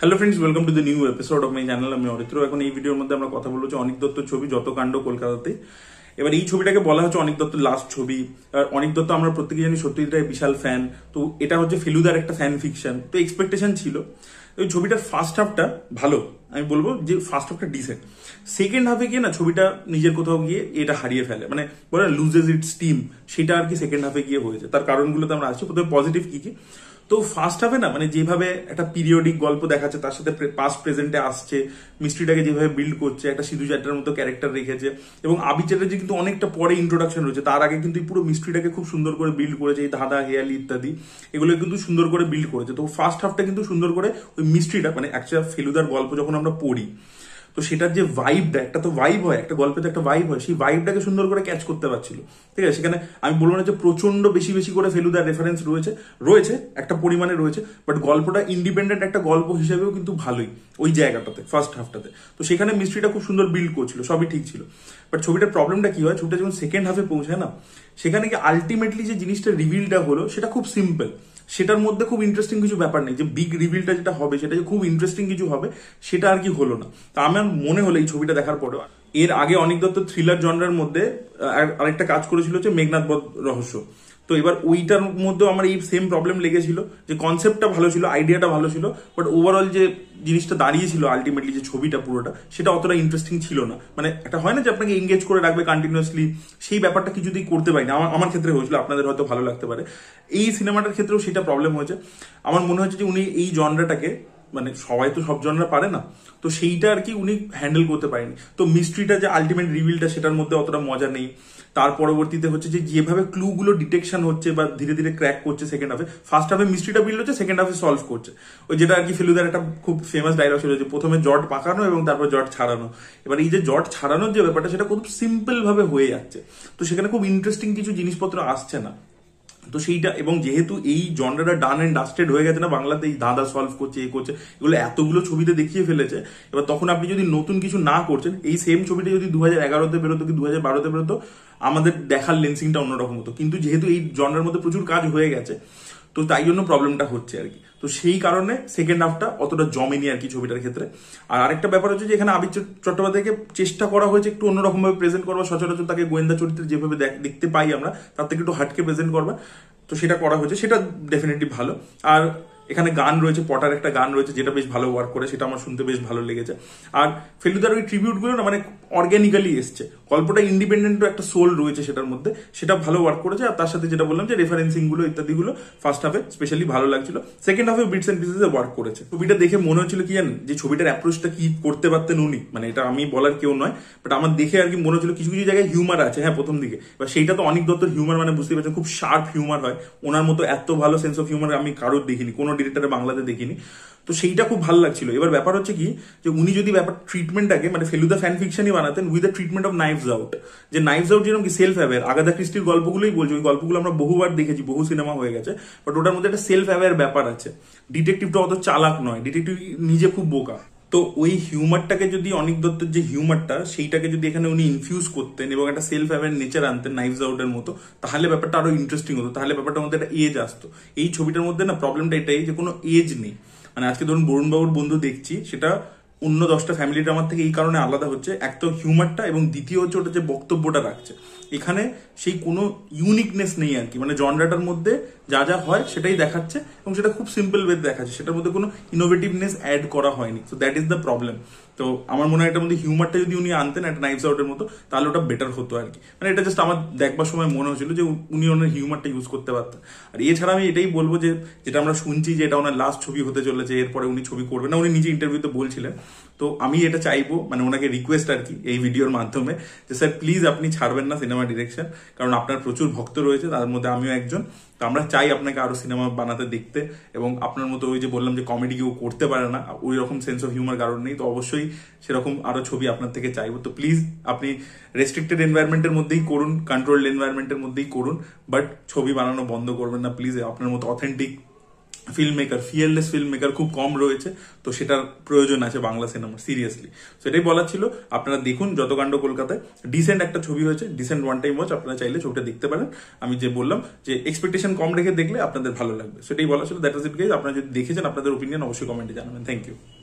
Hello friends, welcome to the new episode of my channel. আমি অরিত্র। এখন এই ভিডিওর মধ্যে আমরা কথা বলছি অনিক দত্তর ছবি যত কাণ্ড কলকাতাতে। এবার এই ছবিটাকে বলা হচ্ছে অনিক দত্তর লাস্ট ছবি। অনিক দত্ত আমরা প্রত্যেকে জানি সত্যজিৎ বিশাল ফ্যান। তো এটা হচ্ছে ফেলুদার একটা ফ্যান ফিকশন, তো এক্সপেকটেশন ছিল। ওই ছবিটার ফার্স্ট হাফটা ভালো, আমি বলবো যে ফার্স্ট হাফটা ডিসেন্ট। সেকেন্ড হাফে গিয়ে না ছবিটা নিজের কোথাও গিয়ে এটা হারিয়ে ফেলে, মানে বলে লুজেস ইটস স্টিম, সেটা আর কি সেকেন্ড হাফে গিয়ে হয়েছে। তার কারণগুলোতে আমরা আসছি। প্রথমে পজিটিভ কি কি, তো ফার্স্ট হাফে না মানে যেভাবে একটা পিরিয়ডিক গল্প দেখাচ্ছে, তার সাথে পাস্ট প্রেজেন্টে আসছে, মিস্ট্রিটাকে যেভাবে বিল্ড করছে, একটা সিধু চাট্টার মতো ক্যারেক্টার রেখেছে। এবং আবি চ্যাটার্জি কিন্তু অনেকটা পরে ইন্ট্রোডাকশন রয়েছে, তার আগে কিন্তু পুরো মিস্ট্রিটাকে খুব সুন্দর করে বিল্ড করেছে। এই ধাঁধা, হেয়ালি ইত্যাদি এগুলো কিন্তু সুন্দর করে বিল্ড করেছে। তো ফার্স্ট হাফটা কিন্তু সুন্দর করে ওই মিস্ট্রিটা, মানে অ্যাকচুয়ালি ফেলুদার গল্প যখন আমরা পড়ি, তো সেটার যে ভাইবটা, একটা তো ভাইব হয়, একটা গল্পে তো একটা ভাইব হয়, সেই ভাইবটাকে সুন্দর করে ক্যাচ করতে পারছিল। ঠিক আছে, সেখানে আমি বলবো না যে প্রচন্ড বেশি বেশি করে ফেলুদার রেফারেন্স রয়েছে, রয়েছে একটা পরিমাণে রয়েছে, বাট গল্পটা ইন্ডিপেন্ডেন্ট একটা গল্প হিসেবেও কিন্তু ভালোই ওই জায়গাটাতে, ফার্স্ট হাফটাতে। তো সেখানে মিস্ট্রিটা খুব সুন্দর বিল্ড করছিল, সবই ঠিক ছিল। বাট ছবিটার প্রবলেমটা কি হয়, ছবিটা যখন সেকেন্ড হাফে পৌঁছায় না, সেখানে কি আলটিমেটলি যে জিনিসটা রিভিলটা হলো সেটা খুব সিম্পল। সেটার মধ্যে খুব ইন্টারেস্টিং কিছু ব্যাপার নেই, যে বিগ রিভিলটা যেটা হবে সেটা যে খুব ইন্টারেস্টিং কিছু হবে সেটা আর কি হলো না। তা আমার মনে হলো এই ছবিটা দেখার পরে, এর আগে অনিক দত্ত থ্রিলার জনরার মধ্যে আরেকটা কাজ করেছিল হচ্ছে মেঘনাদ বধ রহস্য। তো এবার ওইটার মধ্যেও আমার এই সেম প্রবলেম লেগেছিল, যে কনসেপ্টটা ভালো ছিল, আইডিয়াটা ভালো ছিল, বাট ওভারঅল যে জিনিসটা দাঁড়িয়েছিল আলটিমেটলি যে ছবিটা পুরোটা, সেটা অতটা ইন্টারেস্টিং ছিল না। মানে একটা হয় না যে আপনাকে এঙ্গেজ করে রাখবে কন্টিনিউয়াসলি, সেই ব্যাপারটা কিছুতেই করতে পারি না। আমার ক্ষেত্রে হয়েছিল, আপনাদের হয়তো ভালো লাগতে পারে। এই সিনেমাটার ক্ষেত্রেও সেটা প্রবলেম হয়েছে। আমার মনে হচ্ছে যে উনি এই জনরাটাকে, মানে সবাই তো সব জনরা পারে না, তো সেইটা আর কি উনি হ্যান্ডেল করতে পারেনি। তো মিস্ট্রিটা যে আলটিমেট রিভিলটা, সেটার মধ্যে অতটা মজা নেই। তার পরবর্তীতে হচ্ছে যে যেভাবে ক্লুগুলো ডিটেকশন হচ্ছে বা ধীরে ধীরে ক্র্যাক করছে সেকেন্ড হাফে, ফার্স্ট হাফে মিস্ট্রিটা বিল্ড হচ্ছে, সেকেন্ড হাফে সলভ করছে। ওই যেটা আর কি ফেলুদার একটা খুব ফেমাস ডায়লগ ছিল, যে প্রথমে জট পাকানো এবং তারপর জট ছাড়ানো। এবার এই যে জট ছাড়ানোর যে ব্যাপারটা, সেটা খুব সিম্পল ভাবে হয়ে যাচ্ছে। তো সেখানে খুব ইন্টারেস্টিং কিছু জিনিসপত্র আসছে না। তো সেইটা, এবং যেহেতু এই জনরাটা ডান এন্ড ডাস্টেড হয়ে গেছে না বাংলাতে, এই ধাঁধা সলভ করছে, এ করছে, এগুলো এতগুলো ছবিতে দেখিয়ে ফেলেছে। এবার তখন আপনি যদি নতুন কিছু না করছেন, এই সেম ছবিটা যদি 2011-তে বেরোতো কি 2012-তে বেরোতো, আমাদের দেখার লেন্সিংটা অন্যরকম হতো। কিন্তু যেহেতু এই জনরার মধ্যে প্রচুর কাজ হয়ে গেছে, তো তাই জন্য প্রবলেমটা হচ্ছে আর কি। তো সেই কারণে সেকেন্ড হাফটা অতটা জমেনি আর কি ছবিটার ক্ষেত্রে। আর আরেকটা ব্যাপার হচ্ছে যে এখানে আবির চট্টোপাধ্যায়কে চেষ্টা করা হয়েছে একটু অন্যরকম ভাবে প্রেজেন্ট করবা, সচরাচর তাকে গোয়েন্দা চরিত্রে যেভাবে দেখতে পাই আমরা, তার থেকে একটু হাটকে প্রেজেন্ট করবা। তো সেটা করা হয়েছে, সেটা ডেফিনেটলি ভালো। আর এখানে গান রয়েছে, পটার একটা গান রয়েছে যেটা বেশ ভালো ওয়ার্ক করে, সেটা আমার শুনতে বেশ ভালো লেগেছে। আর ফেলুদার ওই ট্রিবিউটগুলো না মানে অর্গ্যানিক্যালি এসছে, গল্পটা ইন্ডিপেন্ডেন্ট একটা সোল রয়েছে সেটার মধ্যে, সেটা ভালো ওয়ার্ক করেছে। আর তার সাথে যেটা বললাম যে রেফারেন্সিং গুলো ইত্যাদিগুলো ফার্স্ট হাফে স্পেশালি ভালো লাগছিল, সেকেন্ড হাফে বিটস এন্ড পিসেস ওয়ার্ক করেছে। ছবিটা দেখে মনে হচ্ছিল কি জানেন, যে ছবিটার অ্যাপ্রোচটা কি করতে পারতেন উনি, মানে এটা আমি বলার কেউ নয়, বাট আমার দেখে আর কি মনে হচ্ছিল কিছু কিছু জায়গায় হিউমার আছে, হ্যাঁ প্রথম দিকে। এবার সেইটা তো অনিক দত্তর হিউমার, মানে বুঝতে পারছেন খুব শার্প হিউমার হয়। ওনার মতো এত ভালো সেন্স অফ হিউমার আমি কারোর দেখিনি, কোনো ডিরেক্টরে বাংলাতে দেখিনি। তো সেইটা খুব ভালো লাগছিল। এবার ব্যাপার হচ্ছে কি, যে উনি যদি ব্যাপার ট্রিটমেন্টটাকে, মানে ফেলুদা ফ্যান ফিকশনই বানাতেন with the treatment of knives out. যে নাইভস আউট যেরকম কি সেলফ অ্যাওয়্যার, আগাথা ক্রিস্টির গল্পগুলোই বলছি, ওই গল্পগুলো আমরা বহুবার দেখেছি, বহু সিনেমা হয়ে গেছে, বাট ওটার মধ্যে একটা সেলফ অ্যাওয়্যার ব্যাপার আছে। ডিটেকটিভটা অত চালাক নয়, ডিটেকটিভ নিজে খুব বোকা। তো ওই হিউমারটাকে যদি অনিক দত্তের যে হিউমারটা, সেইটাকে যদি এখানে উনি ইনফিউজ করতেন এবং একটা সেলফ অ্যাওয়্যার নেচার আনতেন নাইভস আউটের মতো, তাহলে ব্যাপারটা আরো ইন্টারেস্টিং হতো, তাহলে ব্যাপারটার মধ্যে একটা এজ আসতো। এই ছবিটার মধ্যে না প্রবলেমটা এটাই যে কোনো এজ নেই। মানে আজকে ধরুন বরুণবাবুর বন্ধু দেখছি, সেটা অন্য 10টা ফ্যামিলি ড্রামার থেকে এই কারণে আলাদা হচ্ছে, এক তো হিউমারটা, এবং দ্বিতীয় হচ্ছে ওটা যে বক্তব্যটা রাখছে। এখানে সেই কোনো ইউনিকনেস নেই আর কি, মানে জনরাটার মধ্যে যা যা হয় সেটাই দেখাচ্ছে, এবং সেটা খুব সিম্পল ওয়ে দেখাচ্ছে, সেটার মধ্যে কোনো ইনোভেটিভনেস অ্যাড করা হয়নি। তো দ্যাট ইজ দ্য প্রবলেম। তো আমার মনে হয় এটার মধ্যে হিউমারটা যদি উনি আনতেন একটা নাইভস আউটের মতো, তাহলে ওটা বেটার হতো আর কি। মানে এটা জাস্ট আমার দেখবার সময় মনে হচ্ছিল যে উনি ওনার হিউমারটা ইউজ করতে পারতেন। আর এছাড়া আমি এটাই বলবো যে যেটা আমরা শুনছি যে এটা ওনার লাস্ট ছবি হতে চলেছে, এরপরে উনি ছবি করবেন না, উনি নিজে ইন্টারভিউতে বলছিলেন। তো আমি এটা চাইবো, মানে ওনাকে রিকোয়েস্ট আর কি এই ভিডিওর মাধ্যমে, যে স্যার প্লিজ আপনি ছাড়বেন না সিনেমা ডিরেকশন, কারণ আপনার প্রচুর ভক্ত রয়েছে, তার মধ্যে আমিও একজন। তো আমরা চাই আপনাকে আরো সিনেমা বানাতে দেখতে, এবং আপনার মতো ওই যে বললাম যে কমেডি কেউ করতে পারে না, ওই রকম সেন্স অফ হিউমার কারণ নেই, তো অবশ্যই সেরকম আরো ছবি আপনার থেকে চাইবো। তো প্লিজ আপনি রেস্ট্রিক্টেড এনভায়রনমেন্টের মধ্যেই করুন, কন্ট্রোলড এনভায়রনমেন্টের মধ্যেই করুন, বাট ছবি বানানো বন্ধ করবেন না প্লিজ। আপনার মতো authentic film maker, fearless film maker খুব কম রয়েছে, তো সেটার প্রয়োজন আছে বাংলা সিনেমা, সিরিয়াসলি। সেটাই বলার ছিল। আপনারা দেখুন যত কাণ্ড কলকাতায়, ডিসেন্ট একটা ছবি হয়েছে, ডিসেন্ট ওয়ান টাইম ওয়াচ, আপনারা চাইলে ছবিটা দেখতে পারেন। আমি যে বললাম যে এক্সপেকটেশন কম রেখে দেখলে আপনাদের ভালো লাগবে, সেটাই বলা ছিল। That was it guys. আপনারা যদি দেখেছেন আপনাদের ওপিনিয়ন অবশ্যই কমেন্টে জানাবেন। Thank you.